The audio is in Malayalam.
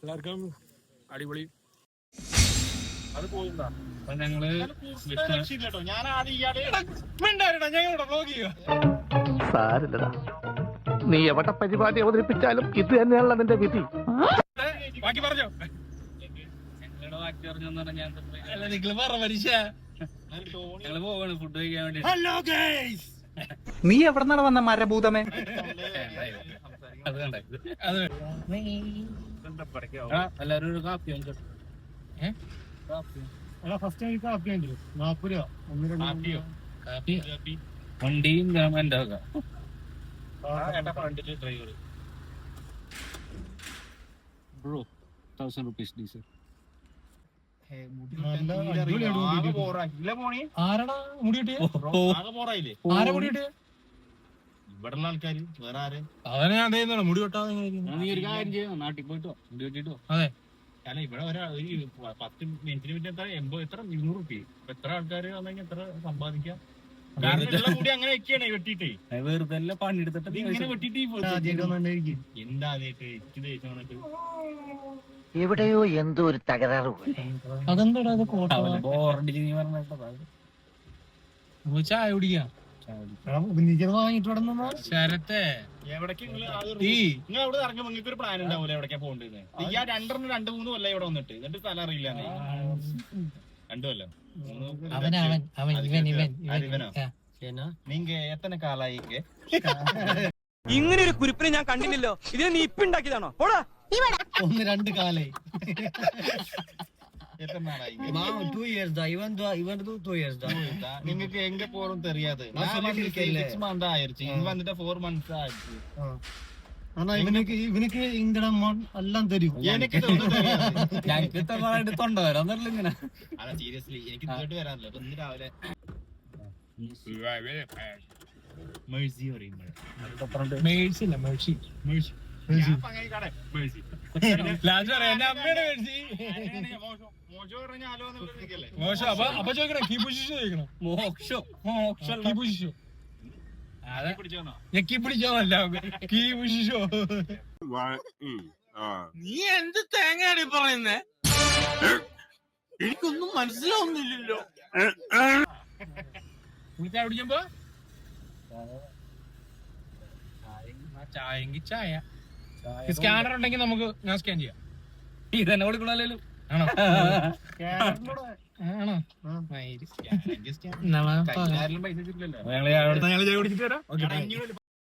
എല്ലാവർക്കും അടിപൊളി. അത് പോയിട്ടാ ഞങ്ങള് സാരില്ലടാ, നീ എവിടെ പരിപാടി അവതരിപ്പിച്ചാലും ഇത് തന്നെയാണല്ലോ നിന്റെ വിധി. ബാക്കി പറഞ്ഞോ. ഞങ്ങളുടെ ബാക്കി പറഞ്ഞെന്ന് പറഞ്ഞാൽ നിങ്ങൾ പറ മനുഷ്യ. ഞങ്ങള് പോവാണ് ഫുഡ് കഴിക്കാൻ വേണ്ടി. ഹലോ ഗൈസ്, നീ എവിടെ നിന്നാണ് വന്ന മരഭൂതമേ? അത് കണ്ടേ, അത് എല്ലാരും ഒരു കാപ്പി വാങ്ങിച്ചോ. ഫസ്റ്റ് ടൈം കാപ്പി ഉണ്ട് 40 രൂപ. കാപ്പി വണ്ടിയും എന്റെ ഡ്രൈവർ ബ്രോ 1000 rupees ഡീസൽ. ആരാടാ മുടി കിട്ടിയ? ആരാ മുടി കിട്ടിയ? ഇവിടെ ആൾക്കാര് വേറെ ആര്? അവനെ ഞാൻ ചെയ്യുന്നതാണ് മുടി വെട്ടാതെ. നീ ഒരു കാര്യം ചെയ്യോ, നാട്ടിൽ പോയിട്ടോ മുടി വെട്ടിട്ടോ. അതെ, കാരണം ഇവിടെ ഒരു 10 മിനിറ്റിന് പറ്റി എത്ര 200 റുപ്യ. എത്ര ആൾക്കാര് വന്നെങ്കിൽ എത്ര സമ്പാദിക്കാം. മുടി അങ്ങനെ വെക്കാണ് വെട്ടിട്ടേ. വെറുതെ പണിയെടുത്തിട്ട് ഇങ്ങനെ വെട്ടിട്ട് എന്താ ആദ്യമായിട്ട് എനിക്ക് ദേഷ്യം വന്നിട്ട് എവിടെയോ എന്തോ ഒരു തകരാറ് പോലെ. അതെന്താടാ അത്? ബോറടിച്ച് നീ പറഞ്ഞിട്ടോ. ചായ കുടിക്കാം. ശരത്തെ എവിടേക്ക് നിങ്ങൾ അവിടെ ഇറങ്ങുമ്പോൾ നിങ്ങൾക്ക് ഒരു പ്ലാൻ ഉണ്ടാവൂല എവിടേക്കാ പോകേണ്ടത്. ഈ 2-3 കൊല്ലം ഇവിടെ വന്നിട്ട് എന്നിട്ട് സ്ഥലം അറിയില്ല. 2 കൊല്ലം നീങ്ക എത്ര കാലായി ഇങ്ങനെ ഒരു കുരിപ്പിനെ ഞാൻ കണ്ടില്ലല്ലോ. ഇതിനെ നീ ഇപ്പൊ ഉണ്ടാക്കിയതാണോ? 1-2 കാലായി. എത്ര നാളായി? 2 years da. Even 2 years da. നിങ്ങൾക്ക് എങ്ക പോറും தெரியாது. நான் 6 months ஆயிருச்சு. இது வந்துட்டு 4 months ஆயிருச்சு. ഇവനക്ക് ഇങ്ങടം എല്ലാം തരും. എനിക്ക് ഇതൊന്നും தெரியாது. ഞങ്ങൾക്ക് എടുത്തോണ്ടോ വരാന്നല്ല ഇങ്ങനെ. അല്ല സീരിയസ്ലി എനിക്ക് ഇങ്ങോട്ട് വരാനില്ല. അപ്പൊ ഇന്ന് രാവിലെ മേഴ്സി പറയുമ്പോൾ മേഴ്സി ഇല്ല, മേഴ്സി. മോശം. അപ്പൊ ചോദിക്കണം കീ പൊസിഷൻ ചോദിക്കണം. കീ പിടിച്ചോന്നല്ല, കീ പൊസിഷോ. നീ എന്ത് തേങ്ങയാടി പറയുന്നേ? എനിക്കൊന്നും മനസ്സിലാവുന്നില്ലല്ലോ. ചായ കുടിക്കുമ്പോ ചായെങ്കിൽ ചായ. സ്കാനർ ഉണ്ടെങ്കിൽ നമുക്ക് ഞാൻ സ്കാൻ ചെയ്യാം. ഇതന്നെ കൊടുക്കണല്ലോ. ആണോ? പൈസ ഞങ്ങൾ ചായ കുടിച്ചിട്ട് വരാം.